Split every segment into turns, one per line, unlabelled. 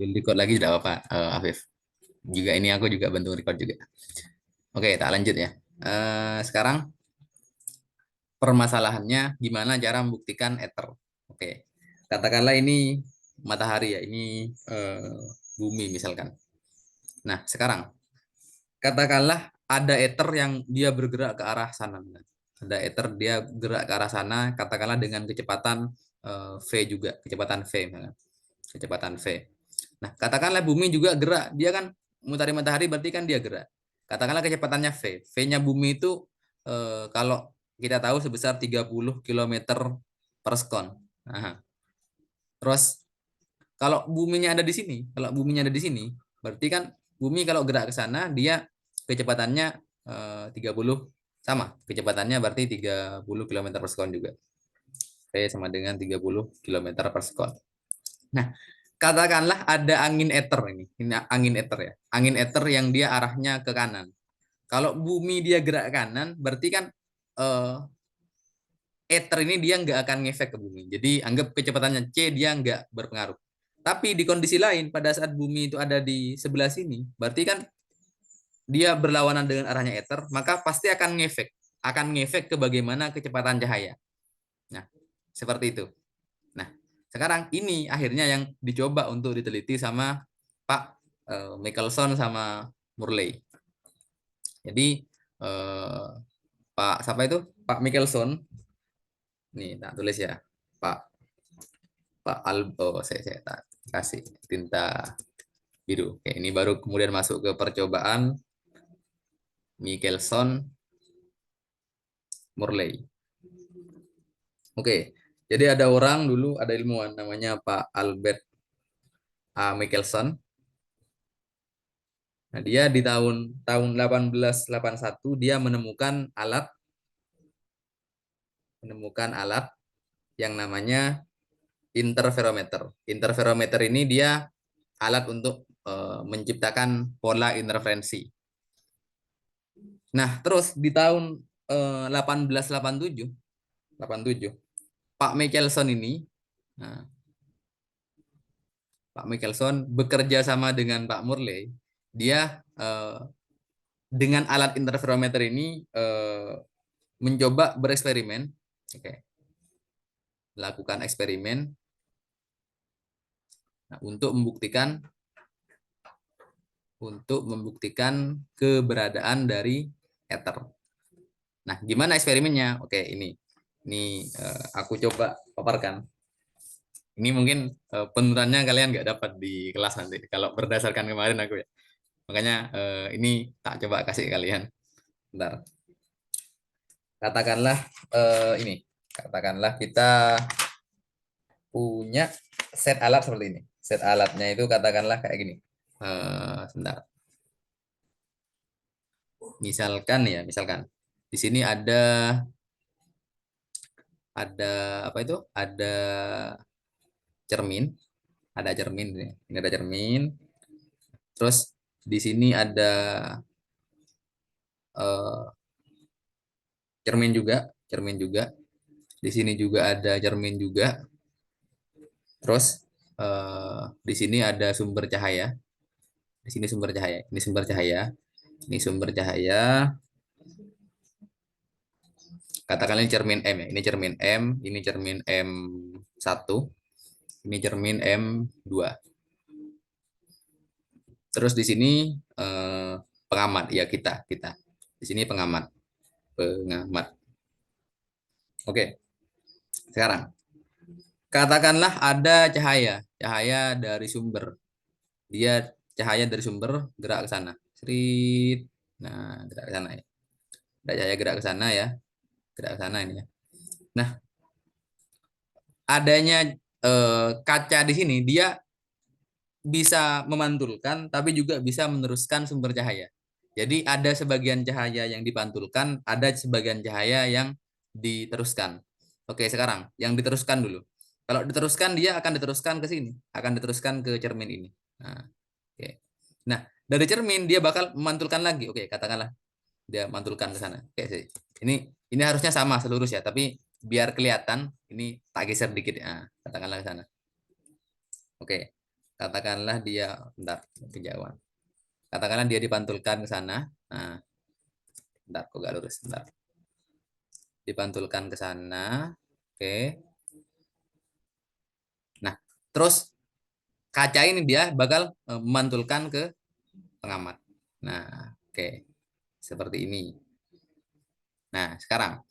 record lagi tidak apa-apa, Afif. Juga ini aku juga bantu record juga. Oke, tak lanjut ya. Sekarang permasalahannya gimana cara membuktikan ether. Oke, katakanlah ini matahari ya, ini bumi misalkan. Nah, sekarang katakanlah ada ether yang dia bergerak ke arah sana. Ada ether dia gerak ke arah sana, katakanlah dengan kecepatan V juga, kecepatan V misalkan. Kecepatan V. Nah, katakanlah bumi juga gerak, dia kan mutari matahari berarti kan dia gerak. Katakanlah kecepatannya V. V-nya bumi itu kalau kita tahu sebesar 30 kilometer per sekon. Nah, terus kalau buminya ada di sini, kalau buminya ada di sini, berarti kan bumi kalau gerak ke sana dia kecepatannya 30 sama. Kecepatannya berarti 30 kilometer per sekon juga. V sama dengan 30 kilometer per sekon. Nah, katakanlah ada angin ether ini angin ether ya. Angin ether yang dia arahnya ke kanan. Kalau bumi dia gerak ke kanan, berarti kan eh, ether ini dia nggak akan ngefek ke bumi. Jadi anggap kecepatannya C dia nggak berpengaruh. Tapi di kondisi lain, pada saat bumi itu ada di sebelah sini, berarti kan dia berlawanan dengan arahnya ether, maka pasti akan ngefek ke bagaimana kecepatan cahaya. Nah, seperti itu. Nah, sekarang ini akhirnya yang dicoba untuk diteliti sama Pak Michelson sama Murley. Jadi eh, Pak siapa itu? Pak Michelson. Nih, tak tulis ya. Pak Pak Albo, saya tak kasih tinta biru. Oke, ini baru kemudian masuk ke percobaan Michelson Murley. Oke. Jadi ada orang dulu, ada ilmuwan namanya Pak Albert A. Michelson. Nah, dia di tahun tahun 1881 dia menemukan alat yang namanya interferometer. Interferometer ini dia alat untuk menciptakan pola interferensi. Nah, terus di tahun 1887, Pak Michelson ini, nah, Pak Michelson bekerja sama dengan Pak Murley, dia dengan alat interferometer ini mencoba bereksperimen, oke, lakukan eksperimen nah, untuk membuktikan keberadaan dari ether. Nah, gimana eksperimennya? Oke, ini aku coba paparkan. Ini mungkin penurutannya kalian nggak dapat di kelas nanti kalau berdasarkan kemarin aku ya. Makanya ini tak coba kasih kalian. Bentar. Katakanlah ini. Katakanlah kita punya set alat seperti ini. Set alatnya itu katakanlah kayak gini. Sebentar. Misalkan di sini ada apa itu? Ada cermin, Ini ada cermin. Terus di sini ada eh, cermin juga. Di sini juga ada cermin juga. Terus di sini ada sumber cahaya. Di sini sumber cahaya. Ini sumber cahaya. Ini sumber cahaya. Katakanlah ini cermin M ya. Ini cermin M, ini cermin M1, ini cermin M2. Terus di sini pengamat ya kita. Di sini pengamat. Oke, sekarang katakanlah ada cahaya dari sumber. Dia cahaya dari sumber gerak ke sana. Srit. Nah, gerak ke sana ya. Ada cahaya gerak ke sana ya. Gerak ke sana ini ya. Nah, adanya kaca di sini dia bisa memantulkan tapi juga bisa meneruskan sumber cahaya. Jadi ada sebagian cahaya yang dipantulkan, ada sebagian cahaya yang diteruskan. Oke, sekarang yang diteruskan dulu. Kalau diteruskan dia akan diteruskan ke sini, akan diteruskan ke cermin ini. Nah, oke. Nah, dari cermin dia bakal memantulkan lagi. Oke, katakanlah dia mantulkan ke sana. Oke, sih. Ini harusnya sama seluruh ya, tapi biar kelihatan ini tak geser dikit ya. Katakanlah ke sana. Oke. Katakanlah dia, bentar, kejauhan. Katakanlah dia dipantulkan ke sana. Nah, bentar, kok gak lurus, bentar. Dipantulkan ke sana. Oke. Nah, terus kaca ini dia bakal memantulkan ke pengamat. Nah, oke. Seperti ini. Nah, sekarang.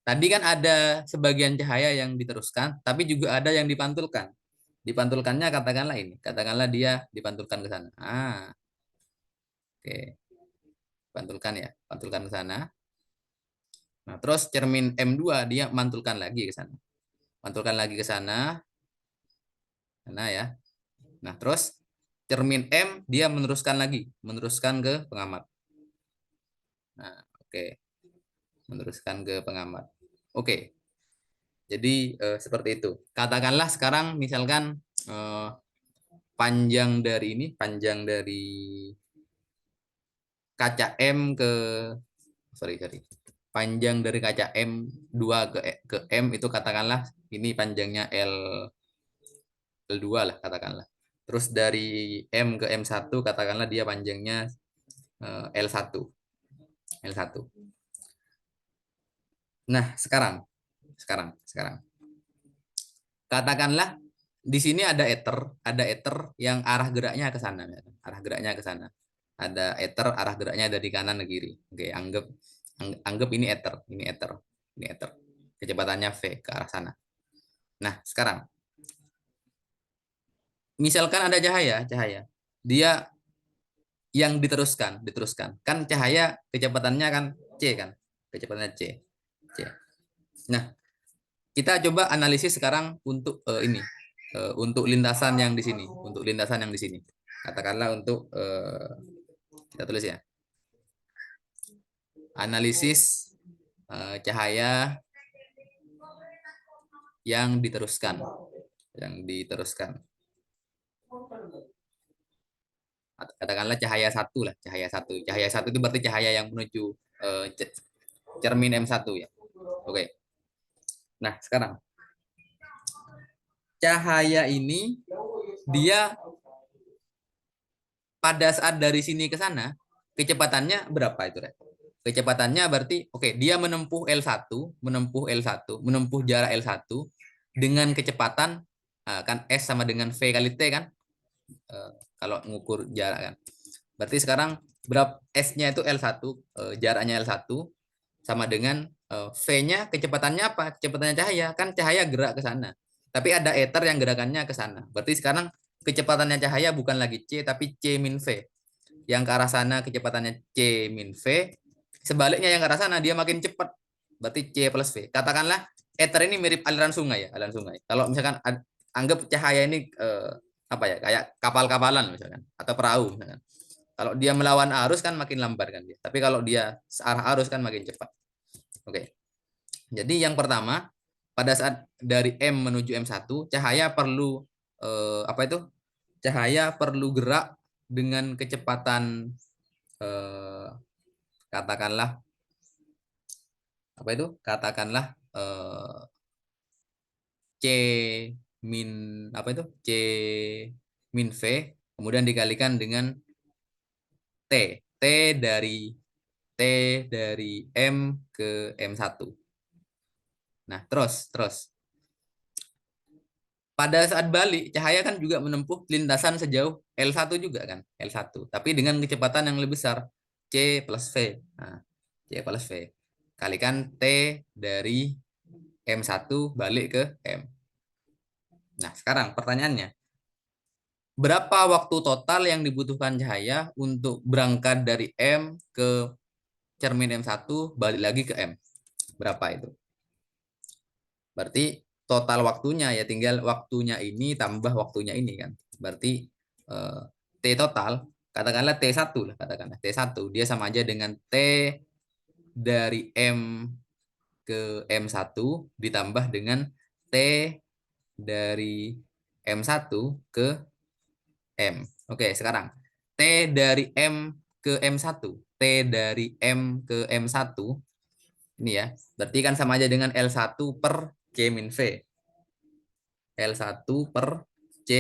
Tadi kan ada sebagian cahaya yang diteruskan, tapi juga ada yang dipantulkan. Dipantulkannya katakanlah ini. Katakanlah dia dipantulkan ke sana. Oke. Pantulkan ya. Pantulkan ke sana. Nah, terus cermin M2 dia mantulkan lagi ke sana. Mantulkan lagi ke sana. Nah, ya. Nah, terus cermin M dia meneruskan lagi, meneruskan ke pengamat. Nah, oke. Meneruskan ke pengamat. Oke. Jadi seperti itu. Katakanlah sekarang misalkan panjang dari ini, panjang dari kaca M ke sorry. Panjang dari kaca M2 ke M itu katakanlah ini panjangnya L2 lah katakanlah. Terus dari M ke M1 katakanlah dia panjangnya L1. L1. Nah, sekarang. Katakanlah di sini ada ether yang arah geraknya ke sana, arah geraknya ke sana. Ada ether arah geraknya dari kanan ke kiri. Oke, anggap ini ether. Kecepatannya v ke arah sana. Nah, sekarang misalkan ada cahaya. Dia yang diteruskan. Kan cahaya kecepatannya kan c kan? Kecepatannya c. C. Nah, kita coba analisis sekarang untuk untuk lintasan yang di sini, Katakanlah untuk kita tulis ya. Analisis cahaya yang diteruskan, Katakanlah cahaya satu lah, cahaya satu. Cahaya satu itu berarti cahaya yang menuju cermin M1 ya. Oke. Nah, sekarang cahaya ini dia pada saat dari sini ke sana, kecepatannya berapa itu, Rek? Kecepatannya berarti oke, dia menempuh jarak L1 dengan kecepatan kan S sama dengan V kali T kan? Kalau mengukur jarak kan. Berarti sekarang berapa S-nya itu L1, jaraknya L1 sama dengan V-nya kecepatannya apa? Kecepatannya cahaya, kan cahaya gerak ke sana. Tapi ada ether yang gerakannya ke sana. Berarti sekarang kecepatannya cahaya bukan lagi C tapi C min V. Yang ke arah sana kecepatannya C min V. Sebaliknya yang ke arah sana dia makin cepat. Berarti C plus V. Katakanlah ether ini mirip aliran sungai ya, aliran sungai. Kalau misalkan anggap cahaya ini apa ya, kayak kapal-kapalan misalkan atau perahu misalkan. Kalau dia melawan arus kan makin lambat kan dia. Tapi kalau dia searah arus kan makin cepat. Oke. Jadi yang pertama, pada saat dari M menuju M1, cahaya perlu apa itu? Cahaya perlu gerak dengan kecepatan katakanlah apa itu? Katakanlah C min apa itu? C min V kemudian dikalikan dengan T. T dari T dari M ke M1. Nah, terus pada saat balik cahaya kan juga menempuh lintasan sejauh L1 juga kan, L1, tapi dengan kecepatan yang lebih besar C plus V. Nah, C plus V kalikan T dari M1 balik ke M. Nah, sekarang pertanyaannya, berapa waktu total yang dibutuhkan cahaya untuk berangkat dari M ke cermin M1 balik lagi ke M? Berapa itu? Berarti total waktunya ya tinggal waktunya ini tambah waktunya ini kan. Berarti T total katakanlah T1 lah, katakanlah T1 dia sama aja dengan T dari M ke M1 ditambah dengan T dari M1 ke M. Oke, sekarang T dari M ke M1. T dari M ke M1 ini ya. Berarti kan sama aja dengan L1 per C min V. L1 per C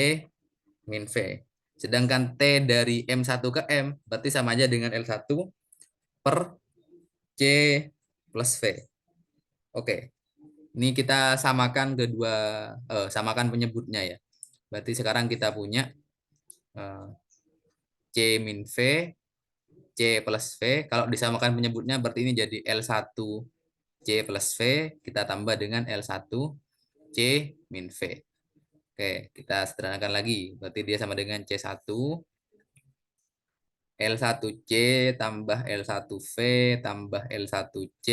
min V. Sedangkan T dari M1 ke M berarti sama aja dengan L1 per C plus V. Oke, ini kita samakan samakan penyebutnya ya. Berarti sekarang kita punya eh, C min V, C plus V. Kalau disamakan penyebutnya berarti ini jadi L1 C plus V, kita tambah dengan L1 C min V. Oke, kita sederhanakan lagi. Berarti dia sama dengan C1 L1C tambah L1V tambah L1C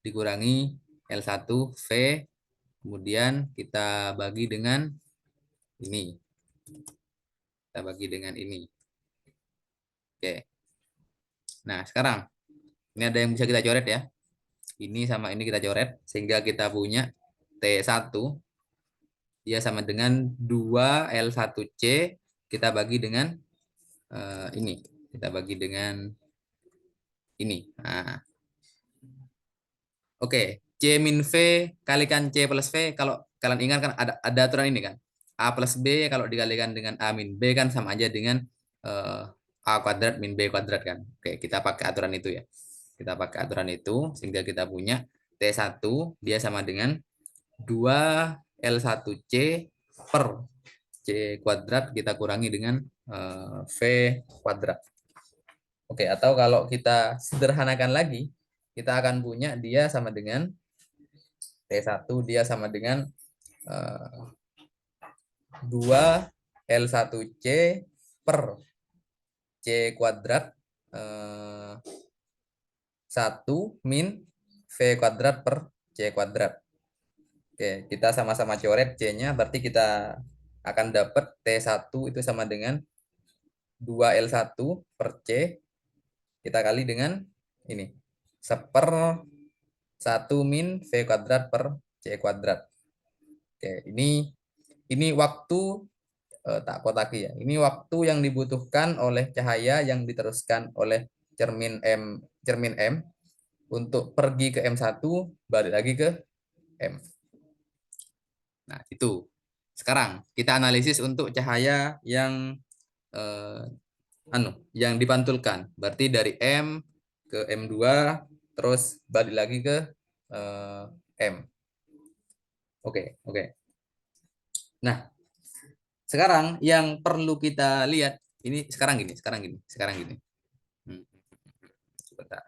dikurangi L1V. Kemudian kita bagi dengan ini. Kita bagi dengan ini. Oke. Nah, sekarang ini ada yang bisa kita coret ya. Ini sama ini kita coret sehingga kita punya T1 dia sama dengan 2L1C kita bagi dengan ini. Kita bagi dengan ini. Nah, oke, C min V kalikan C plus V. Kalau kalian ingat kan ada aturan ini kan. A plus B kalau dikalikan dengan A min B kan sama aja dengan A kuadrat min B kuadrat kan. Oke, kita pakai aturan itu ya. Kita pakai aturan itu sehingga kita punya T1 dia sama dengan 2L1C per C kuadrat kita kurangi dengan V kuadrat. Oke, atau kalau kita sederhanakan lagi, kita akan punya dia sama dengan T1 dia sama dengan 2L1C per C kuadrat 1 min V kuadrat per C kuadrat. Oke, kita sama-sama coret C-nya, berarti kita akan dapat T1 itu sama dengan 2L1 per C, kita kali dengan ini, seper 1 min V kuadrat per C kuadrat. Oke, ini waktu tak kotaki ya. Ini waktu yang dibutuhkan oleh cahaya yang diteruskan oleh cermin M untuk pergi ke M1 balik lagi ke M. Nah, itu. Sekarang kita analisis untuk cahaya yang eh, yang dipantulkan. Berarti dari M ke M2 terus balik lagi ke M. Oke, oke. Nah, sekarang yang perlu kita lihat ini sekarang gini. Hmm, Sebentar.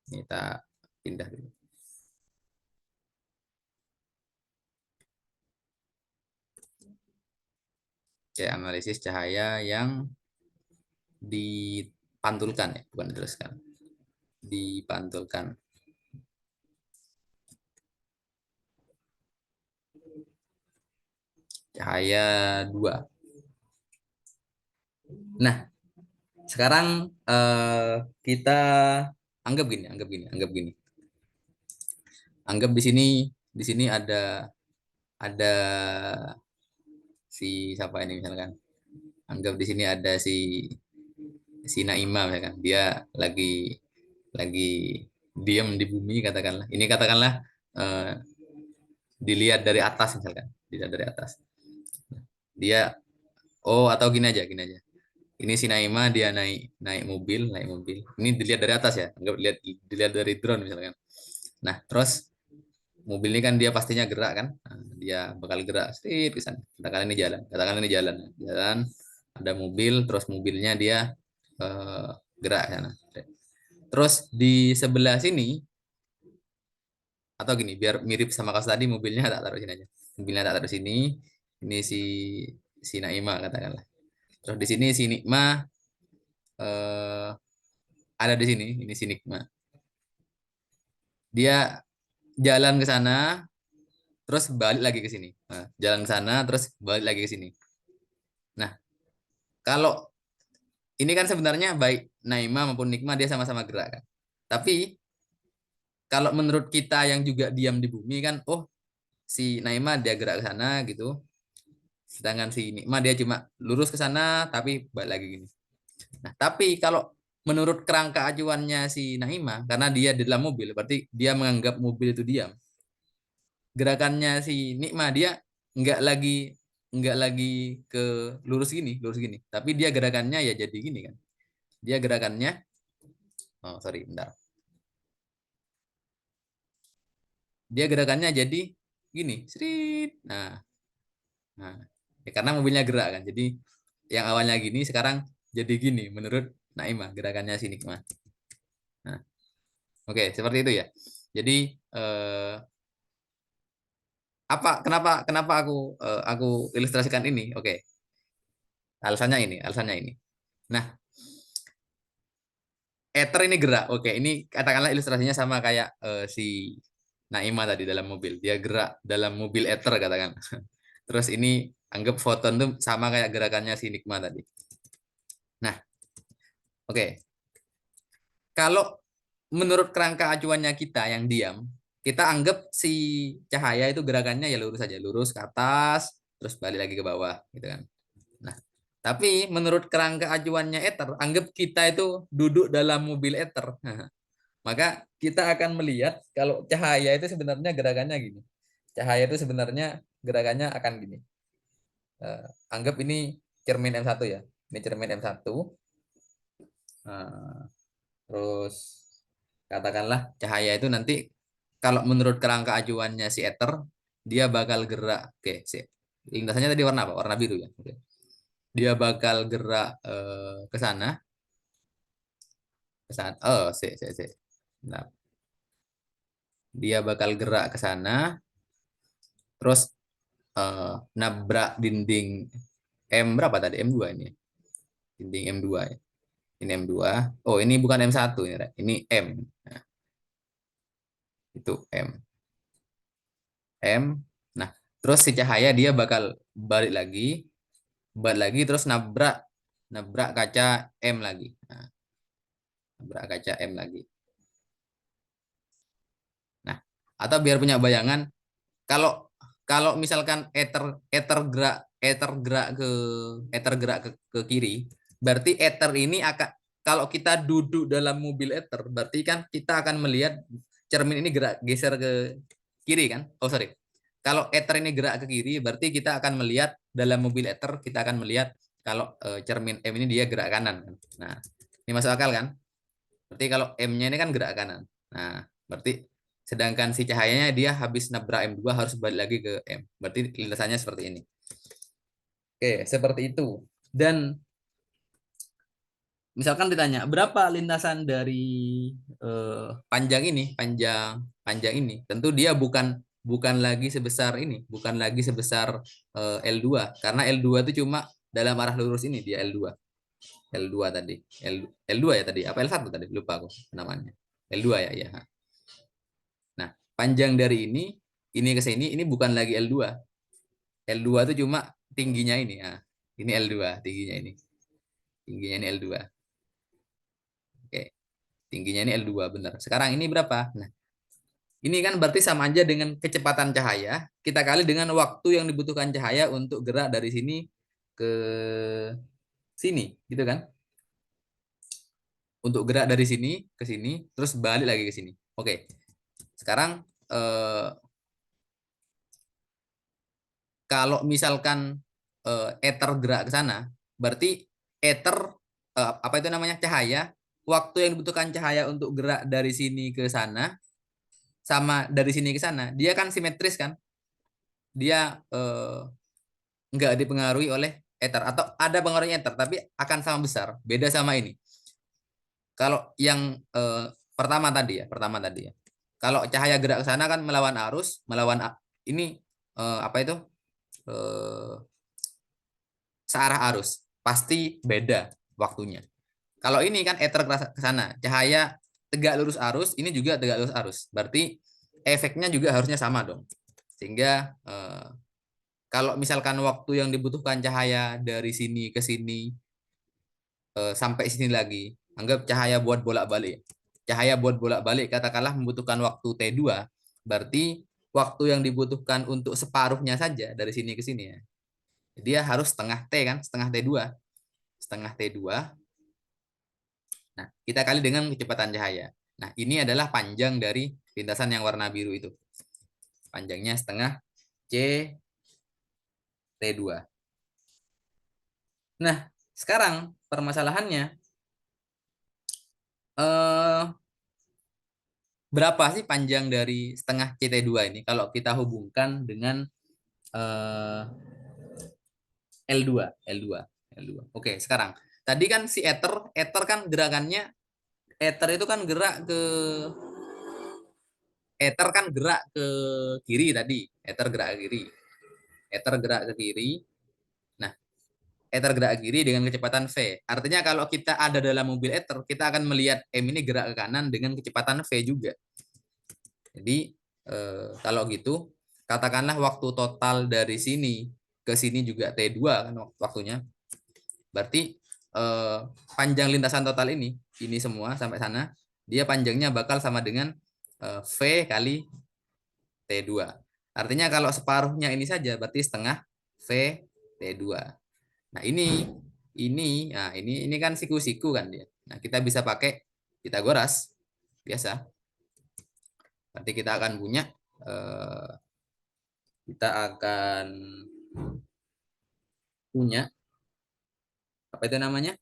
Ini kita pindah dulu. Oke, analisis cahaya yang dipantulkan ya, bukan diteruskan. Dipantulkan. Cahaya 2. Nah, sekarang kita anggap gini. Anggap di sini ada si siapa ini misalkan. Anggap di sini ada si Naima misalkan. Dia lagi diam di bumi katakanlah. Ini katakanlah eh, dilihat dari atas misalkan. Dilihat dari atas. Dia atau gini aja. Ini si Naima dia naik naik mobil. Ini dilihat dari atas ya. Anggap dilihat dari drone misalkan. Nah, terus mobil ini kan dia pastinya gerak kan. Nah, dia bakal gerak sedikit ke sana. Katakan ini jalan ada mobil terus mobilnya dia eh, gerak ke sana. Terus di sebelah sini atau gini biar mirip sama kasus tadi mobilnya tak taruh sini aja. Mobilnya tak taruh sini. Ini si Naima katakanlah. Terus di sini si Nikma eh, ada di sini. Ini si Nikma. Dia jalan ke sana terus balik lagi ke sini. Nah, jalan ke sana terus balik lagi ke sini. Nah, kalau ini kan sebenarnya baik Naima maupun Nikma dia sama-sama gerak kan. Tapi kalau menurut kita yang juga diam di bumi kan, si Naima dia gerak ke sana gitu. Sedangkan si Nikma dia cuma lurus ke sana tapi balik lagi gini. Nah, tapi kalau menurut kerangka acuannya si Naima karena dia di dalam mobil, berarti dia menganggap mobil itu diam. Gerakannya si Nikma dia nggak lagi nggak lagi ke lurus gini, tapi dia gerakannya ya jadi gini kan. Dia gerakannya, oh sorry, bentar. Dia gerakannya jadi gini, srit. Nah, ya karena mobilnya gerak kan. Jadi yang awalnya gini sekarang jadi gini menurut Naimah gerakannya si Nikmah. Nah, oke, seperti itu ya. Jadi eh, kenapa kenapa aku ilustrasikan ini? Oke, alasannya ini. Nah, ether ini gerak. Oke, ini katakanlah ilustrasinya sama kayak si Naimah tadi dalam mobil. Dia gerak dalam mobil ether katakan. Terus ini anggap foton tuh sama kayak gerakannya si Nikmah tadi. Nah, oke. Kalau menurut kerangka acuannya kita yang diam, kita anggap si cahaya itu gerakannya ya lurus saja, lurus ke atas, terus balik lagi ke bawah, gitu kan. Nah, tapi menurut kerangka acuannya ether, anggap kita itu duduk dalam mobil ether. Nah, maka kita akan melihat kalau cahaya itu sebenarnya gerakannya gini. Cahaya itu sebenarnya gerakannya akan gini. Anggap ini cermin M1 ya. Ini cermin M1. Nah, terus katakanlah cahaya itu nanti kalau menurut kerangka acuannya si ether dia bakal gerak. Oke, sip. Lintasannya tadi warna apa? Warna biru ya. Oke. Dia bakal gerak ke sana, ke sana. Oh, sip, sip, sip. Nah, dia bakal gerak ke sana, terus nabrak dinding M berapa tadi? M2 ini. Dinding M2 ya. Ini M2. Oh, ini bukan M1 ini, Rek. Ini M. Nah, itu M. M. Nah, terus si cahaya dia bakal balik lagi, terus nabrak nabrak kaca M lagi. Nah, nabrak kaca M lagi. Nah, atau biar punya bayangan kalau kalau misalkan ether gerak ke kiri, berarti ether ini akan kalau kita duduk dalam mobil ether, berarti kan kita akan melihat cermin ini gerak geser ke kiri kan? Oh sorry. Kalau ether ini gerak ke kiri, berarti kita akan melihat dalam mobil ether kita akan melihat kalau cermin M ini dia gerak kanan. Nah, ini masuk akal kan? Berarti kalau M-nya ini kan gerak kanan. Nah, berarti sedangkan si cahayanya dia habis nabrak M2 harus balik lagi ke M. Berarti lintasannya seperti ini. Oke, seperti itu. Dan misalkan ditanya, berapa lintasan dari panjang ini, panjang ini? Tentu dia bukan bukan lagi sebesar ini, bukan lagi sebesar L2 karena L2 itu cuma dalam arah lurus ini dia L2. L2 tadi. L2 ya tadi. Apa L1 tadi? Lupa aku namanya. L2 ya, ya. Nah, panjang dari ini ke sini, ini bukan lagi L2. L2 itu cuma tingginya ini. Nah, ini L2, tingginya ini. Tingginya ini L2. Oke, tingginya ini L2, benar. Sekarang ini berapa? Nah, ini kan berarti sama aja dengan kecepatan cahaya, kita kali dengan waktu yang dibutuhkan cahaya untuk gerak dari sini ke sini, gitu kan? Untuk gerak dari sini ke sini, terus balik lagi ke sini. Oke, sekarang kalau misalkan ether gerak ke sana, berarti ether apa itu namanya cahaya, waktu yang dibutuhkan cahaya untuk gerak dari sini ke sana sama dari sini ke sana, dia kan simetris kan? Dia nggak dipengaruhi oleh ether atau ada pengaruhnya ether, tapi akan sama besar. Beda sama ini. Kalau yang pertama tadi ya. Kalau cahaya gerak ke sana kan melawan arus, ini apa itu? Eh, searah arus. Pasti beda waktunya. Kalau ini kan ether ke sana, cahaya tegak lurus arus, ini juga tegak lurus arus. Berarti efeknya juga harusnya sama dong. Sehingga kalau misalkan waktu yang dibutuhkan cahaya dari sini ke sini sampai sini lagi, anggap cahaya buat bolak-balik. Cahaya buat bolak-balik katakanlah membutuhkan waktu T2, berarti waktu yang dibutuhkan untuk separuhnya saja dari sini ke sini ya. Dia harus setengah T kan, setengah T2. Setengah T2. Nah, kita kali dengan kecepatan cahaya. Nah, ini adalah panjang dari lintasan yang warna biru itu. Panjangnya setengah C T2. Nah, sekarang permasalahannya eh, berapa sih panjang dari setengah CT2 ini kalau kita hubungkan dengan eh, L2, L2, L2. Oke, sekarang tadi kan si ether kan gerakannya, ether itu kan gerak ke, ether kan gerak ke kiri tadi, ether gerak ke kiri, ether gerak ke kiri. Nah, ether gerak ke kiri dengan kecepatan v. Artinya kalau kita ada dalam mobil ether, kita akan melihat M ini gerak ke kanan dengan kecepatan v juga. Jadi kalau gitu, katakanlah waktu total dari sini ke sini juga T2 kan waktunya. Berarti panjang lintasan total ini semua sampai sana, dia panjangnya bakal sama dengan V kali T2. Artinya kalau separuhnya ini saja berarti setengah V T2. Nah, ini kan siku-siku kan dia. Nah, kita bisa pakai Pitagoras biasa. Nanti kita akan punya eh, kita akan punya apa itu namanya?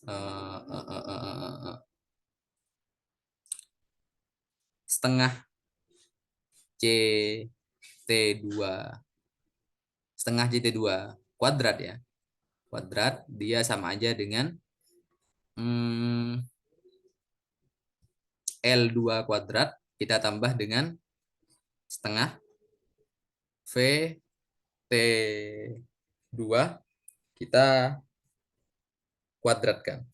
Eh, eh, eh, eh, setengah CT2, setengah CT2 kuadrat ya. Kuadrat dia sama aja dengan hmm, L2 kuadrat kita tambah dengan setengah VT2 kita kuadratkan.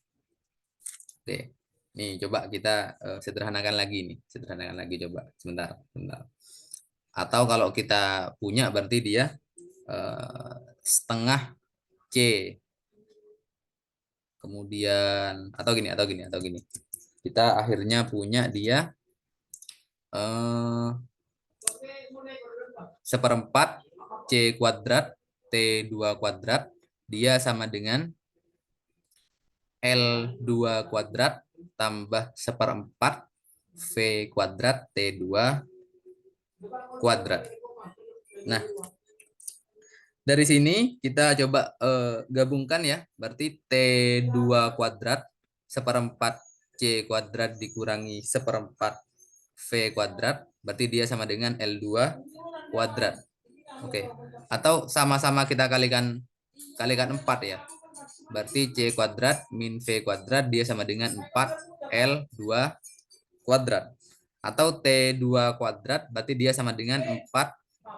Oke. Nih coba kita sederhanakan lagi nih. Sederhanakan lagi coba. Sebentar, sebentar. Atau kalau kita punya berarti dia setengah C. Kemudian atau gini. Kita akhirnya punya dia seperempat C kuadrat T2 kuadrat dia sama dengan L2 kuadrat tambah seperempat V kuadrat T2 kuadrat. Nah, dari sini kita coba gabungkan ya. Berarti T2 kuadrat seperempat C kuadrat dikurangi seperempat V kuadrat. Berarti dia sama dengan L2 kuadrat. Oke. Atau sama-sama kita kalikan 4 ya. Berarti C kuadrat min V kuadrat dia sama dengan 4 L2 kuadrat. Atau T2 kuadrat berarti dia sama dengan 4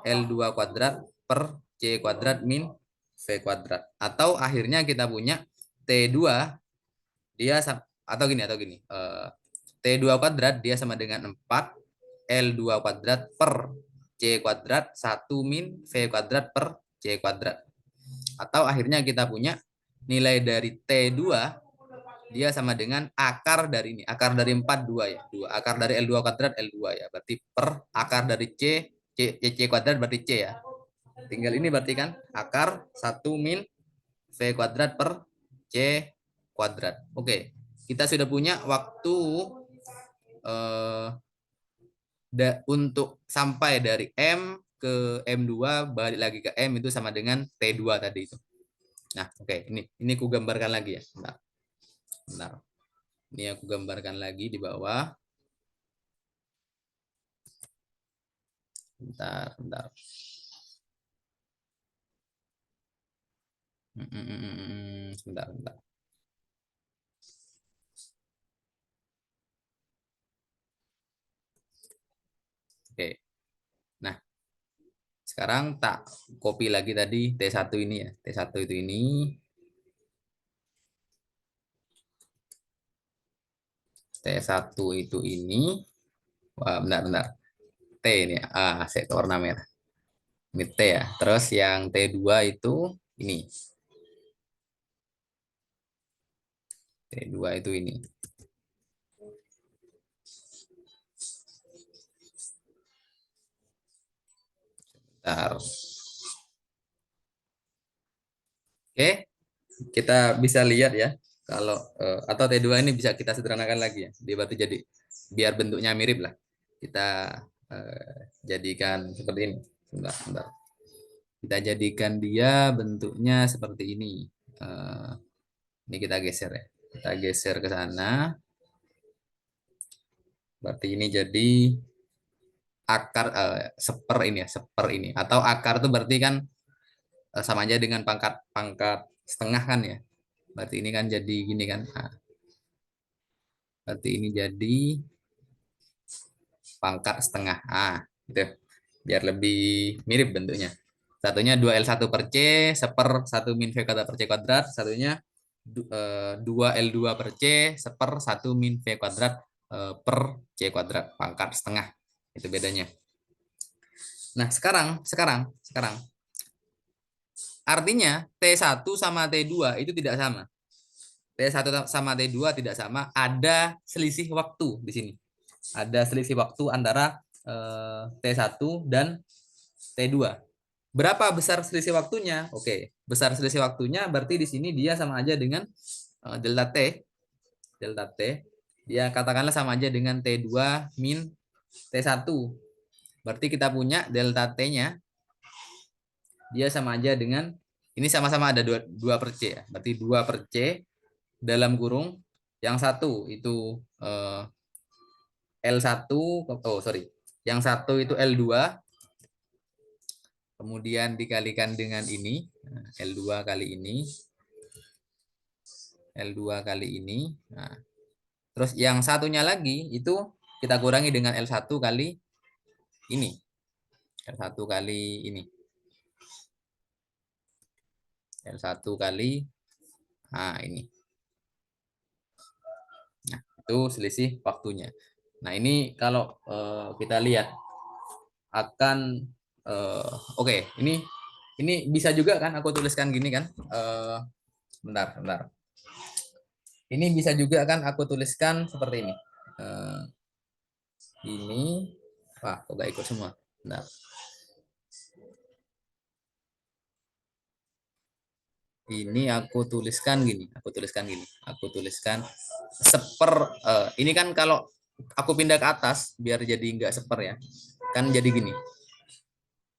L2 kuadrat per C kuadrat min V kuadrat. Atau akhirnya kita punya T2 dia atau gini. T2 kuadrat dia sama dengan 4 L2 kuadrat per C kuadrat 1 min V kuadrat per C kuadrat. Atau akhirnya kita punya nilai dari T2 dia sama dengan akar dari ini. Akar dari 4 2 ya. 2. Akar dari L2 kuadrat L2 ya. Berarti per akar dari C kuadrat berarti C ya. Tinggal ini berarti kan akar 1 min V kuadrat per C kuadrat. Oke. Kita sudah punya waktu eh, untuk sampai dari M ke M2 balik lagi ke M itu sama dengan T2 tadi itu. Nah, oke, ini aku gambarkan lagi ya. Bentar. Bentar. Ini aku gambarkan lagi di bawah. Bentar, bentar. Sebentar, bentar. Oke. Nah, sekarang tak copy lagi tadi T1 ini ya. T1 itu ini. T1 itu ini. Wah, bentar, bentar. T ini ya. Saya warna merah. Ini T ya. Terus yang T2 itu ini. T2 itu ini. Bentar. Oke, kita bisa lihat ya. Kalau atau T2 ini bisa kita sederhanakan lagi ya. Dia berarti jadi biar bentuknya mirip lah. Kita jadikan seperti ini. Sebentar, sebentar. Kita jadikan dia bentuknya seperti ini. Eh, ini kita geser ya. Kita geser ke sana. Berarti ini jadi akar seper ini ya, seper ini. Atau akar itu berarti kan sama aja dengan pangkat pangkat setengah kan ya. Berarti ini kan jadi gini kan. Nah, berarti ini jadi pangkat setengah. Gitu. Biar lebih mirip bentuknya. Satunya 2L1 per C seper 1 min V kuadrat per C kuadrat. Satunya 2L2 per C seper 1 min V kuadrat per C kuadrat pangkat setengah. Itu bedanya. Nah, sekarang artinya T1 sama T2 itu tidak sama. T1 sama T2 tidak sama, ada selisih waktu di sini. Ada selisih waktu antara T1 dan T2. Berapa besar selisih waktunya? Oke, besar selisih waktunya berarti di sini dia sama aja dengan delta T. Delta T. Dia katakanlah sama aja dengan T2 min T1. Berarti kita punya delta T-nya dia sama aja dengan ini sama-sama ada 2 per C ya. Berarti 2 per C dalam kurung yang satu itu L1, oh sorry. Yang satu itu L2, kemudian dikalikan dengan ini, L2 kali ini, L2 kali ini. Nah, terus yang satunya lagi itu kita kurangi dengan L1 kali ini. L1 kali ini. L1 kali ini. Nah, itu selisih waktunya. Nah, ini kalau kita lihat akan oke, ini bisa juga kan aku tuliskan gini kan. Bentar. Ini bisa juga kan aku tuliskan seperti ini. Ini wah, kok gak ikut semua. Bentar. Ini aku tuliskan gini, aku tuliskan seper ini kan kalau aku pindah ke atas biar jadi nggak seper ya. Kan jadi gini.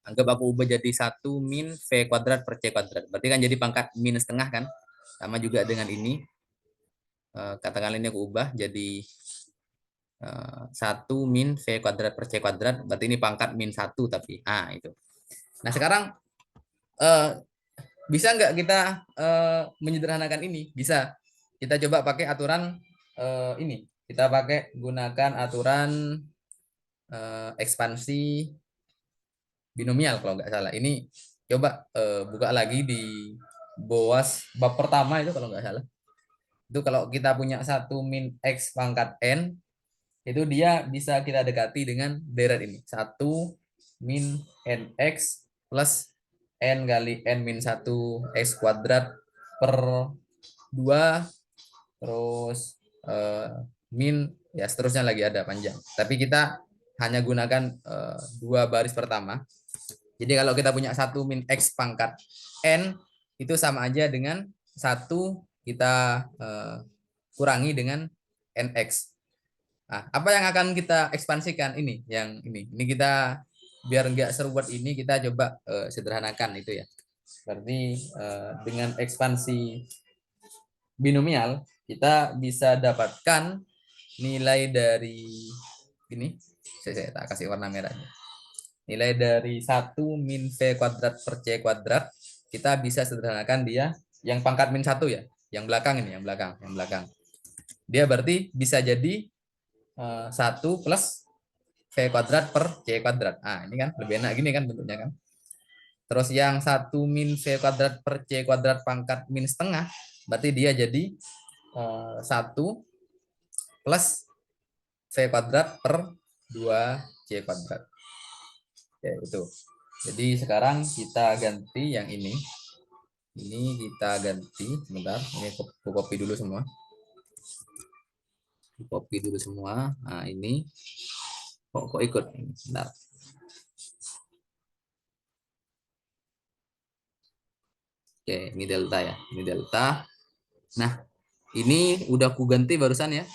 Anggap aku ubah jadi 1 min V kuadrat per C kuadrat. Berarti kan jadi pangkat min setengah kan. Sama juga dengan ini. Katakanlah ini aku ubah jadi 1 min V kuadrat per C kuadrat. Berarti ini pangkat min 1 tapi. Itu. Nah sekarang bisa nggak kita menyederhanakan ini? Bisa. Kita coba pakai aturan ini. Kita pakai gunakan aturan ekspansi binomial kalau nggak salah. Ini coba buka lagi di BOAS bab pertama itu kalau nggak salah. Itu kalau kita punya 1 min X pangkat N, itu dia bisa kita dekati dengan deret ini. 1 min NX plus N kali N min 1 X kuadrat per 2 terus min ya seterusnya lagi ada panjang. Tapi kita hanya gunakan 2 baris pertama. Jadi kalau kita punya 1 min X pangkat N itu sama aja dengan 1 kita kurangi dengan NX. Nah, apa yang akan kita ekspansikan ini? Yang ini. Ini kita biar nggak seruat ini kita coba sederhanakan itu ya. Berarti dengan ekspansi binomial kita bisa dapatkan nilai dari ini. Saya tak kasih warna merahnya. Nilai dari 1 min V kuadrat per C kuadrat kita bisa sederhanakan dia yang pangkat min 1 ya. Yang belakang ini, yang belakang. Dia berarti bisa jadi 1 plus V kuadrat per C kuadrat. Ini kan lebih enak gini kan bentuknya kan. Terus yang 1 min V kuadrat per C kuadrat pangkat min setengah, berarti dia jadi 1 plus V kuadrat per 2C kuadrat. Ya, itu. Jadi sekarang kita ganti yang ini. Ini kita ganti, sebentar. Ini aku copy dulu semua. Copy dulu semua. Nah, ini kok ikut. Bentar. Oke, ini delta ya. Ini delta. Nah, ini udah aku ganti barusan ya.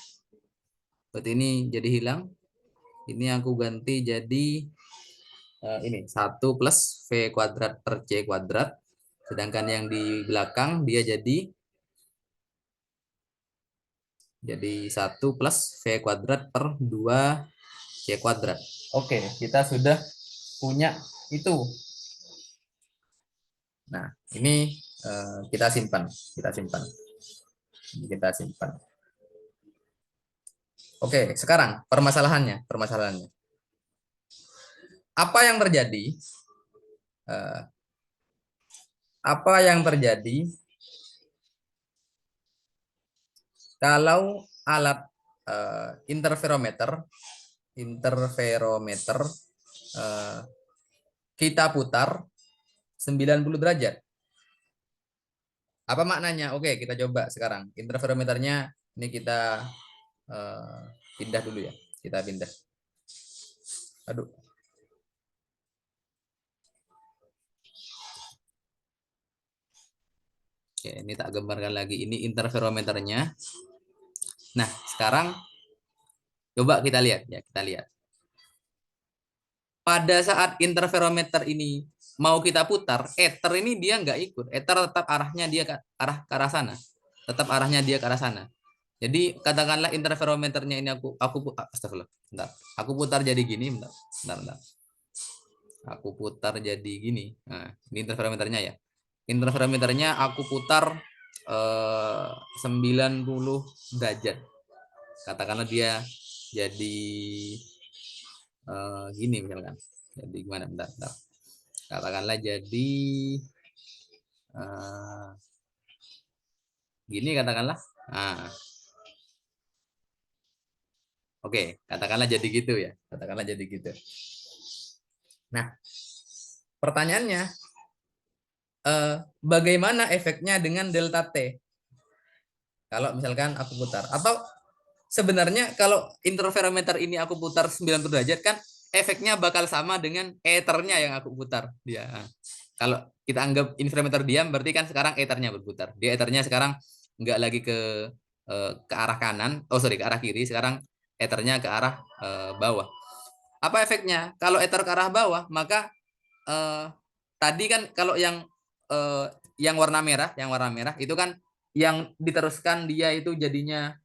Berarti ini jadi hilang. Ini aku ganti jadi ini 1 plus V kuadrat per C kuadrat Sedangkan yang di belakang dia jadi 1 plus V kuadrat per 2 C kuadrat. Oke, kita sudah punya itu. Nah, ini kita simpan. Kita simpan. Oke, sekarang permasalahannya. Apa yang terjadi? Eh, apa yang terjadi kalau alat interferometer eh, kita putar 90 derajat? Apa maknanya? Oke, kita coba sekarang. Interferometernya ini kita eh, pindah dulu ya. Kita pindah. Aduh. Oke, ini tak gambarkan lagi. Ini interferometernya. Nah, sekarang coba kita lihat ya, kita lihat. Pada saat interferometer ini mau kita putar, ether ini dia nggak ikut. Ether tetap arahnya dia ke arah sana. Tetap arahnya dia ke arah sana. Jadi katakanlah interferometernya ini astagfirullah. Bentar. Aku putar jadi gini, bentar. Aku putar jadi gini. Nah, ini interferometernya ya. Interferometernya aku putar 90 derajat. Katakanlah dia jadi gini misalkan. Jadi gimana? Bentar. Katakanlah jadi gini katakanlah. Nah, oke, katakanlah jadi gitu ya. Katakanlah jadi gitu. Nah, pertanyaannya, bagaimana efeknya dengan delta T? Kalau misalkan aku putar. Atau sebenarnya kalau interferometer ini aku putar 90 derajat kan efeknya bakal sama dengan ethernya yang aku putar. Dia. Kalau kita anggap interferometer diam, berarti kan sekarang ethernya berputar. Dia ethernya sekarang nggak lagi ke arah kanan. Oh sorry, ke arah kiri. Sekarang ethernya ke arah bawah. Apa efeknya? Kalau ether ke arah bawah, maka tadi kan kalau yang warna merah itu kan yang diteruskan dia itu jadinya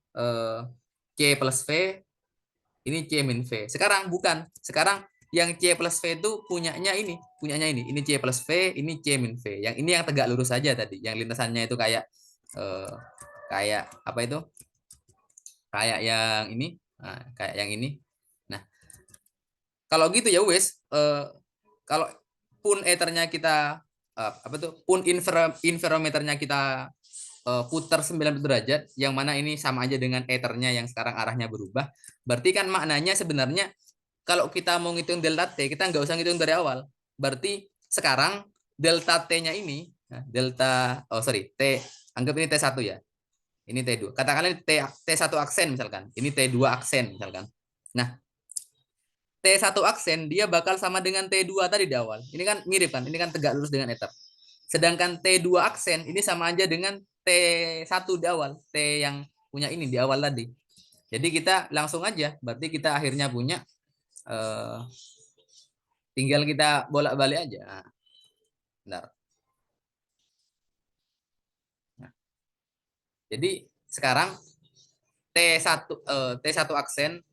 C plus V, ini C min V. Sekarang bukan. Sekarang yang C plus V itu punyanya ini C plus V, ini C min V. Yang ini yang tegak lurus saja tadi. Yang lintasannya itu eh, kayak apa itu? Kayak yang ini, kayak yang ini. Nah, kalau gitu ya wes, kalau pun ethernya kita apa tuh pun interferometernya kita putar 90 derajat yang mana ini sama aja dengan ethernya yang sekarang arahnya berubah, berarti kan maknanya sebenarnya kalau kita mau ngitung delta T kita nggak usah ngitung dari awal, berarti sekarang delta T-nya ini T, anggap ini T1 ya, ini T2, katakanlah T1 aksen misalkan, ini T2 aksen misalkan. Nah, T1 aksen dia bakal sama dengan T2 tadi di awal. Ini kan mirip kan? Ini kan tegak lurus dengan ether. Sedangkan T2 aksen ini sama aja dengan T1 di awal. T yang punya ini di awal tadi. Jadi kita langsung aja. Berarti kita akhirnya punya tinggal kita bolak-balik aja. Nah, nah, jadi sekarang T1 aksen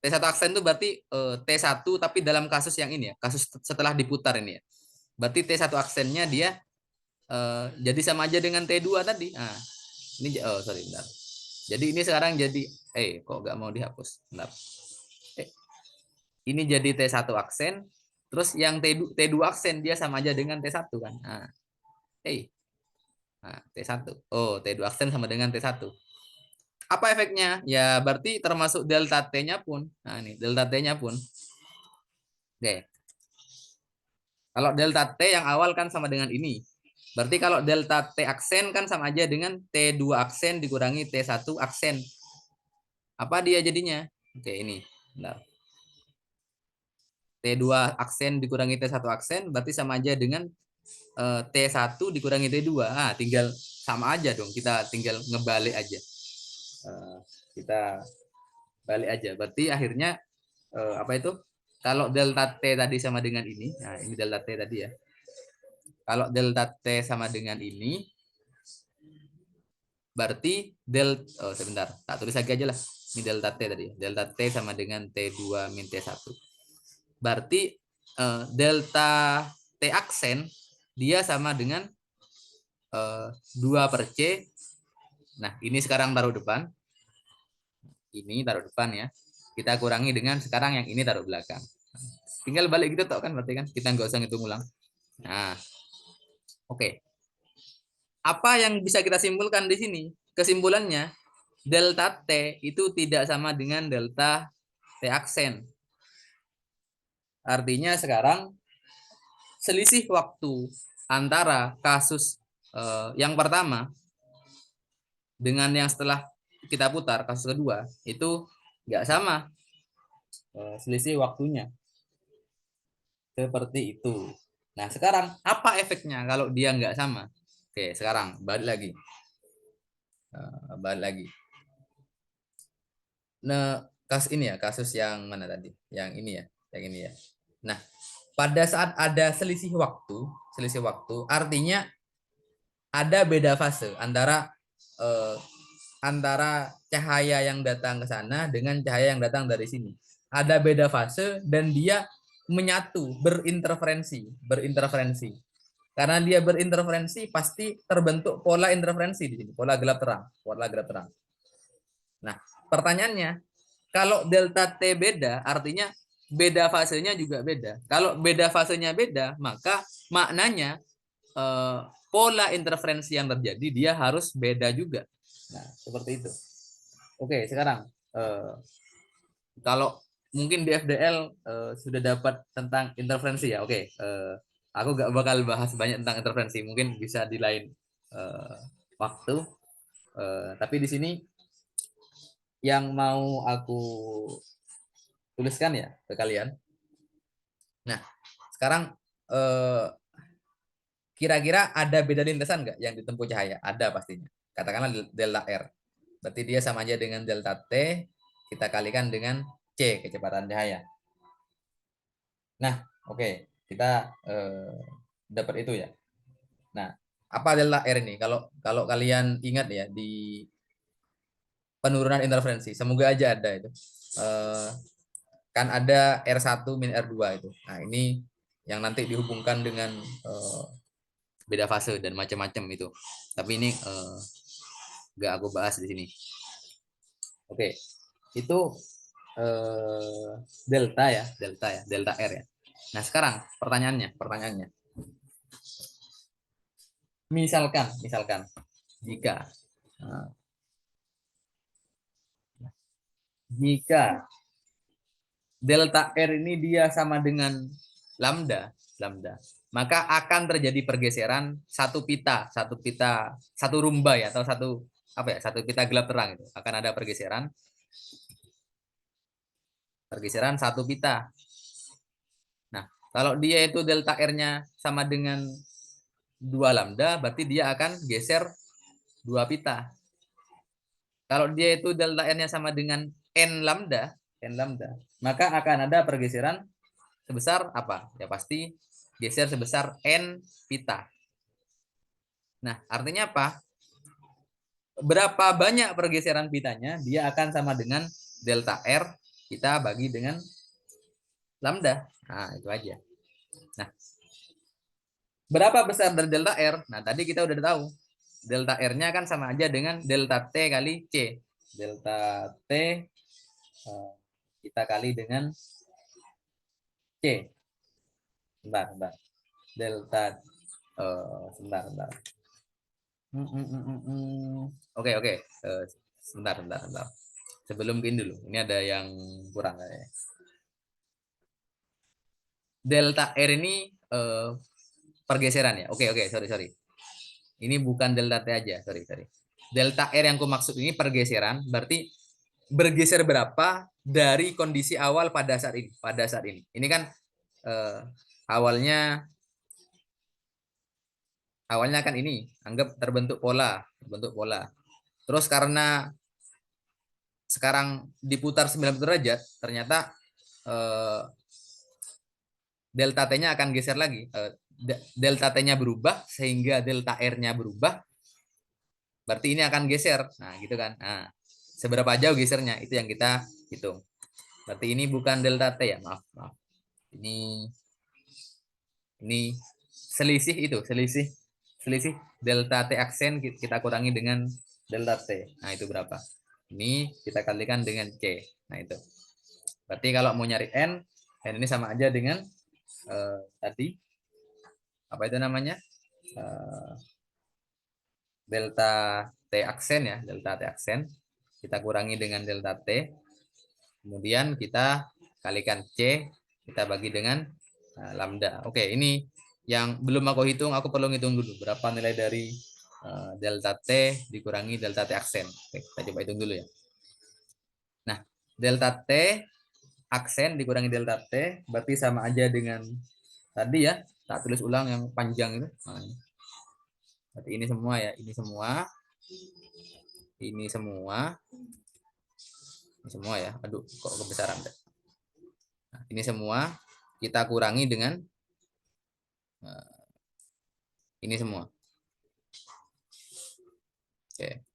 T1 aksen itu berarti T1 tapi dalam kasus yang ini ya, kasus setelah diputar ini ya. Berarti T1 aksennya dia jadi sama aja dengan T2 tadi. Nah, ini sorry, bentar. Jadi ini sekarang jadi kok nggak mau dihapus. Bentar. Ini jadi T1 aksen, terus yang T2 aksen dia sama aja dengan T1 kan. Nah, T1. Oh, T2 aksen sama dengan T1. Apa efeknya? Ya berarti termasuk delta T-nya pun. Nah, ini delta T-nya pun. Oke. Kalau delta T yang awal kan sama dengan ini. Berarti kalau delta T aksen kan sama aja dengan T2 aksen dikurangi T1 aksen. Apa dia jadinya? Oke, ini. Bentar. T2 aksen dikurangi T1 aksen berarti sama aja dengan T1 dikurangi T2. Ah, tinggal sama aja dong. Kita tinggal ngebalik aja. Kita balik aja. Berarti akhirnya apa itu? Kalau delta T tadi sama dengan ini. Nah, ini delta T tadi ya. Kalau delta T sama dengan ini, berarti sebentar, tak tulis lagi aja lah. Ini delta T tadi. Delta T sama dengan T2 min T1. Berarti delta T aksen dia sama dengan 2 per C. Nah, ini sekarang taruh depan. Ini taruh depan ya. Kita kurangi dengan sekarang yang ini taruh belakang. Tinggal balik gitu toh kan, berarti kan kita nggak usah ngitung ulang. Nah, oke. Apa yang bisa kita simpulkan di sini? Kesimpulannya, delta T itu tidak sama dengan delta T aksen. Artinya sekarang selisih waktu antara kasus yang pertama dengan yang setelah kita putar kasus kedua itu nggak sama selisih waktunya. Seperti itu. Nah, sekarang apa efeknya kalau dia nggak sama? Oke, sekarang balik lagi. Balik lagi. Nah, kasus ini ya, kasus yang mana tadi? Yang ini ya, yang ini ya. Nah, pada saat ada selisih waktu artinya ada beda fase eh, antara cahaya yang datang ke sana dengan cahaya yang datang dari sini. Ada beda fase dan dia menyatu, berinterferensi. Karena dia berinterferensi pasti terbentuk pola interferensi di sini, pola gelap terang. Nah, pertanyaannya, kalau delta T beda, artinya beda fasenya juga beda. Kalau beda fasenya beda, maka maknanya pola interferensi yang terjadi dia harus beda juga. Nah, seperti itu. Oke, sekarang kalau mungkin di FDL sudah dapat tentang interferensi ya. Oke, aku gak bakal bahas banyak tentang interferensi. Mungkin bisa di lain waktu. Tapi di sini yang mau aku tuliskan ya ke kalian. Nah, sekarang kira-kira ada beda lintasan nggak yang ditempuh cahaya? Ada pastinya. Katakanlah delta R. Berarti dia sama aja dengan delta T, kita kalikan dengan C, kecepatan cahaya. Nah, oke. Kita dapat itu ya. Nah, apa delta R ini? Kalau kalau kalian ingat ya di penurunan interferensi, semoga aja ada itu. Kan ada R1 min R2 itu. Nah, ini yang nanti dihubungkan dengan beda fase dan macam-macam itu. Tapi ini nggak aku bahas di sini. Oke, itu eh, delta R ya. Nah, sekarang pertanyaannya, misalkan jika eh, jika delta R ini dia sama dengan lambda, maka akan terjadi pergeseran satu rumba ya, atau satu pita gelap terang itu akan ada pergeseran satu pita. Nah, kalau dia itu delta R-nya sama dengan 2 lambda, berarti dia akan geser 2 pita. Kalau dia itu delta R-nya sama dengan n lambda, maka akan ada pergeseran sebesar apa? Ya pasti geser sebesar n pita. Nah, artinya apa? Berapa banyak pergeseran pitanya, dia akan sama dengan delta R kita bagi dengan lambda. Nah, itu aja. Nah, berapa besar dari delta R? Nah, tadi kita udah tahu. Delta R-nya kan sama aja dengan delta T kali C. Delta T kita kali dengan C. Bentar. Delta sebentar. Oke. Sebentar. Sebelum ini dulu. Ini ada yang kurang kayaknya. Delta R ini pergeseran ya. Oke, sorry. Ini bukan delta T aja, sorry. Delta R yang aku maksud ini pergeseran, berarti bergeser berapa dari kondisi awal pada saat ini. Ini kan awalnya kan ini, anggap terbentuk pola. Terus karena sekarang diputar 90 derajat, ternyata delta T-nya akan geser lagi. delta T-nya berubah sehingga delta R-nya berubah, berarti ini akan geser. Nah, gitu kan. Nah, seberapa jauh gesernya itu yang kita hitung. Berarti ini bukan delta T ya, maaf, maaf. Ini selisih itu, selisih delta T aksen kita kurangi dengan delta T. Nah, itu berapa? Ini kita kalikan dengan C. Nah, itu. Berarti kalau mau nyari N ini sama aja dengan tadi apa itu namanya? Delta T aksen ya, delta T aksen. Kita kurangi dengan delta T. Kemudian kita kalikan C, kita bagi dengan lambda. Oke, ini yang belum aku hitung, aku perlu hitung dulu berapa nilai dari delta T dikurangi delta T aksen. Oke, kita coba hitung dulu ya. Nah, delta T aksen dikurangi delta T berarti sama aja dengan tadi ya, tak tulis ulang yang panjang itu. Nah, berarti ini semua ya, ini semua, ini semua, ini semua ya. Aduh, kok kebesaran deh. Nah, ini semua kita kurangi dengan ini semua. Oke.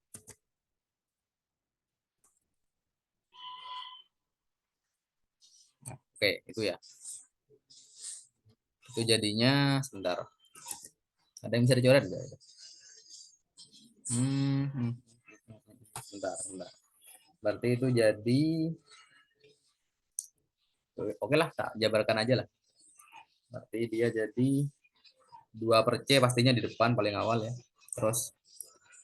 Oke, itu ya. Itu jadinya sebentar. Ada yang bisa dicoret enggak? Sebentar, sebentar. Berarti itu jadi oke lah, tak jabarkan aja lah. Berarti dia jadi 2 per C pastinya di depan paling awal ya. Terus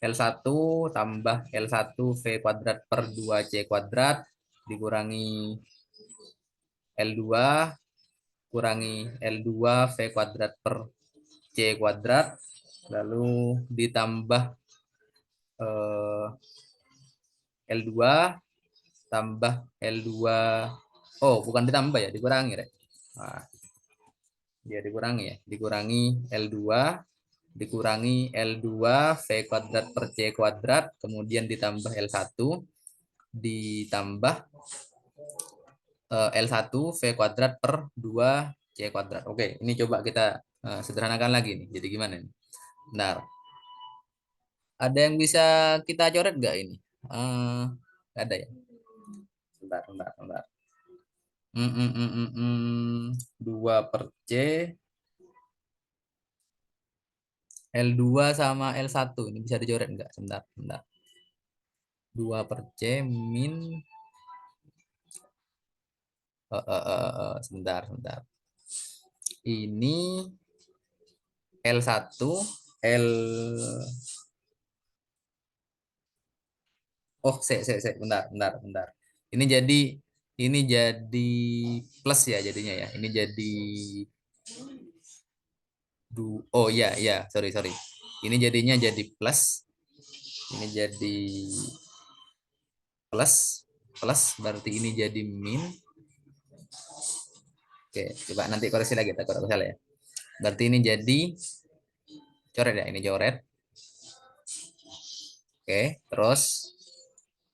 L1 tambah L1 V kuadrat per 2C kuadrat dikurangi L2 kurangi L2 V kuadrat per C kuadrat lalu ditambah L2 tambah L2, oh bukan ditambah ya, dikurangi Rek. Nah, ya dikurangi ya, dikurangi L2 dikurangi L2 V kuadrat per C kuadrat kemudian ditambah L1 ditambah L1 V kuadrat per 2 C kuadrat. Oke, ini coba kita sederhanakan lagi nih. Jadi gimana nih? Bentar. Ada yang bisa kita coret nggak ini? Nggak ada ya? Bentar, bentar, bentar. 2 per C L2 sama L1 ini bisa dicoret enggak? Sebentar, sebentar. 2 per C min sebentar, sebentar. Ini L1 L Oh, bentar, bentar, bentar. Ini jadi plus ya jadinya ya. Ini jadi oh ya, ya, sorry, sorry. Ini jadinya jadi plus. Ini jadi plus plus berarti ini jadi min. Oke, coba nanti koreksi lagi takut aku salah ya. Berarti ini jadi coret ya, ini coret. Oke, terus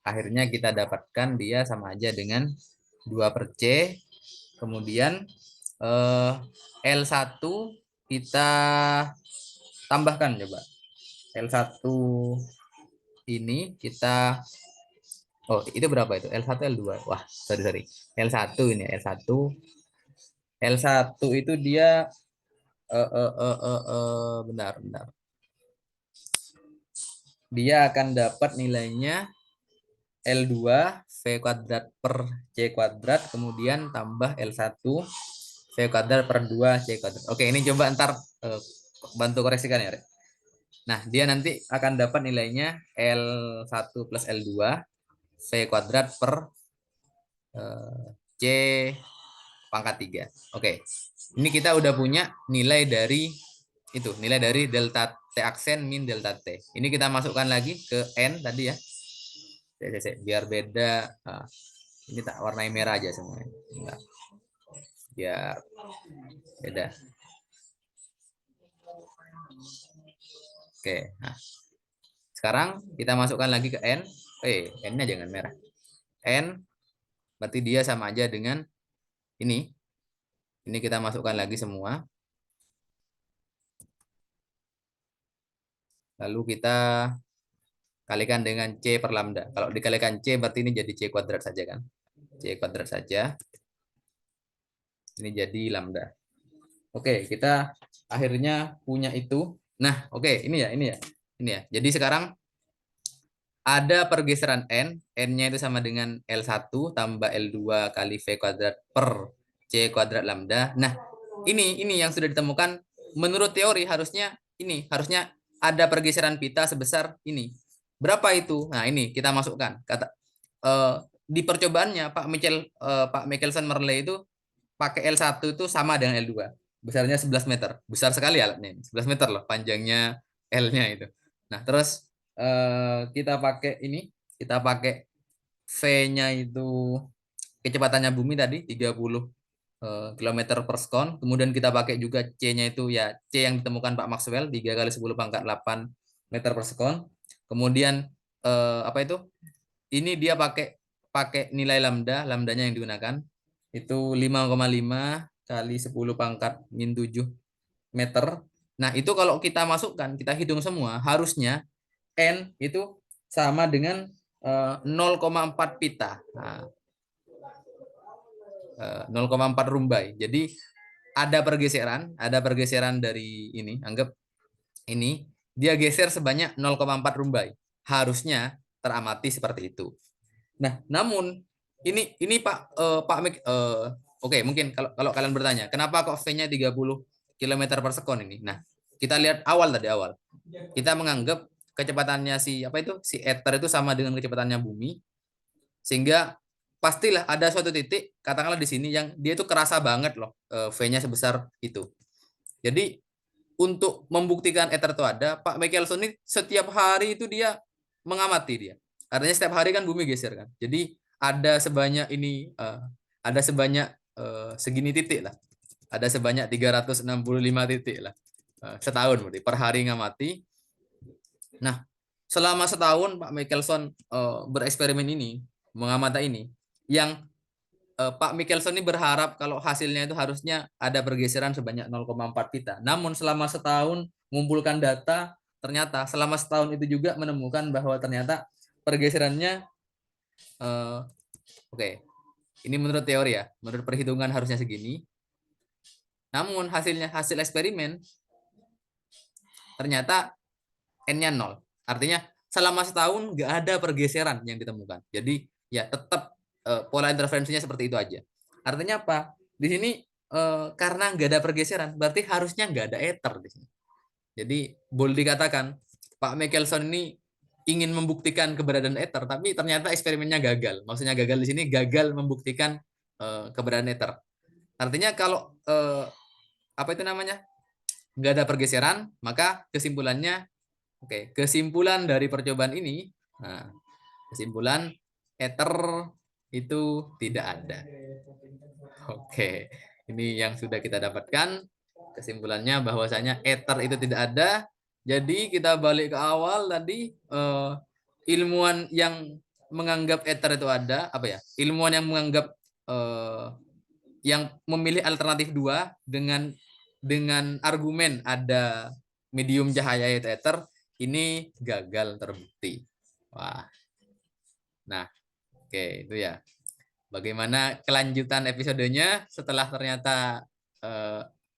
akhirnya kita dapatkan dia sama aja dengan 2 per C. Kemudian L1 kita tambahkan coba. L1 ini kita itu berapa itu? L1 L2. Wah, sorry sorry. L1 ini L1 L1 itu dia benar benar. Dia akan dapat nilainya L2 V kuadrat per C kuadrat kemudian tambah L1 V kuadrat per 2 C kuadrat. Oke, ini coba ntar bantu koreksikan ya, Rek. Nah, dia nanti akan dapat nilainya L1 plus L2 V kuadrat per C pangkat 3. Oke. Ini kita udah punya nilai dari itu, nilai dari delta T aksen min delta T. Ini kita masukkan lagi ke N tadi ya. Biar beda. Nah, ini tak warnai merah aja semuanya. Enggak. Biar beda. Oke. Nah, sekarang kita masukkan lagi ke N. N-nya jangan merah. N berarti dia sama aja dengan ini. Ini kita masukkan lagi semua. Lalu kita kalikan dengan C per lambda. Kalau dikalikan C berarti ini jadi C kuadrat saja kan. C kuadrat saja. Ini jadi lambda. Oke, kita akhirnya punya itu. Nah, oke, ini ya, ini ya. Ini ya. Jadi sekarang ada pergeseran N. N-nya itu sama dengan L1 tambah L2 kali V kuadrat per C kuadrat lambda. Nah, ini yang sudah ditemukan menurut teori harusnya ada pergeseran pita sebesar ini. Berapa itu? Nah, ini kita masukkan. Di percobaannya Pak Michelson Merle itu pakai L1 itu sama dengan L2. Besarnya 11 meter. Besar sekali alatnya ini. 11 meter loh panjangnya L-nya itu. Nah, terus kita pakai V-nya itu kecepatannya bumi tadi 30 kilometer per sekon. Kemudian kita pakai juga C-nya itu ya C yang ditemukan Pak Maxwell 3 kali 10 pangkat 8 meter per sekon. Kemudian apa itu? Ini dia pakai pakai nilai lambdanya yang digunakan itu 5,5 kali 10 pangkat min 7 meter. Nah, itu kalau kita masukkan, kita hitung semua, harusnya N itu sama dengan 0,4 pita. Nah, 0,4 rumbai. Jadi ada pergeseran dari ini, anggap ini dia geser sebanyak 0,4 rumbai. Harusnya teramati seperti itu. Nah, namun ini Pak oke, mungkin kalau kalian bertanya, kenapa kok V-nya 30 kilometer per sekon ini? Nah, kita lihat awal. Kita menganggap kecepatannya si ether itu sama dengan kecepatannya bumi, sehingga pastilah ada suatu titik katakanlah di sini yang dia itu kerasa banget loh V-nya sebesar itu. Jadi untuk membuktikan ether itu ada, Pak Michelson ini setiap hari itu dia mengamati dia. Artinya setiap hari kan bumi geser kan. Jadi ada sebanyak ini ada sebanyak segini titik lah. Ada sebanyak 365 titik lah. Setahun berarti per hari ngamati. Nah, selama setahun Pak Michelson bereksperimen ini, mengamati ini, yang Pak Michelson ini berharap kalau hasilnya itu harusnya ada pergeseran sebanyak 0,4 pita. Namun selama setahun mengumpulkan data, ternyata selama setahun itu juga menemukan bahwa ternyata pergeserannya oke. Ini menurut teori ya, menurut perhitungan harusnya segini. Namun hasil eksperimen ternyata N-nya 0. Artinya selama setahun nggak ada pergeseran yang ditemukan. Jadi ya tetap pola interferensinya seperti itu aja. Artinya apa? Di sini karena nggak ada pergeseran, berarti harusnya nggak ada ether di sini. Jadi boleh dikatakan Pak Michelson ini ingin membuktikan keberadaan ether, tapi ternyata eksperimennya gagal. Maksudnya gagal di sini gagal membuktikan keberadaan ether. Artinya kalau apa itu namanya nggak ada pergeseran, maka kesimpulan dari percobaan ini, nah, kesimpulan ether itu tidak ada. Oke, ini yang sudah kita dapatkan. Kesimpulannya bahwasanya ether itu tidak ada. Jadi kita balik ke awal tadi, ilmuwan yang menganggap ether itu ada, apa ya? Ilmuwan yang menganggap yang memilih alternatif 2 dengan argumen ada medium cahaya yaitu ether, ini gagal terbukti. Wah. Nah, oke itu ya. Bagaimana kelanjutan episodenya setelah ternyata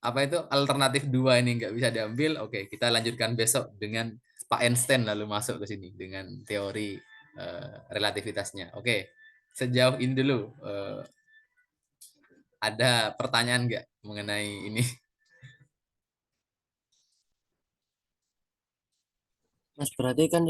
apa itu alternatif 2 ini nggak bisa diambil? Oke, kita lanjutkan besok dengan Pak Einstein lalu masuk ke sini dengan teori relativitasnya. Oke, sejauh ini dulu ada pertanyaan nggak mengenai ini?
Mas berarti kan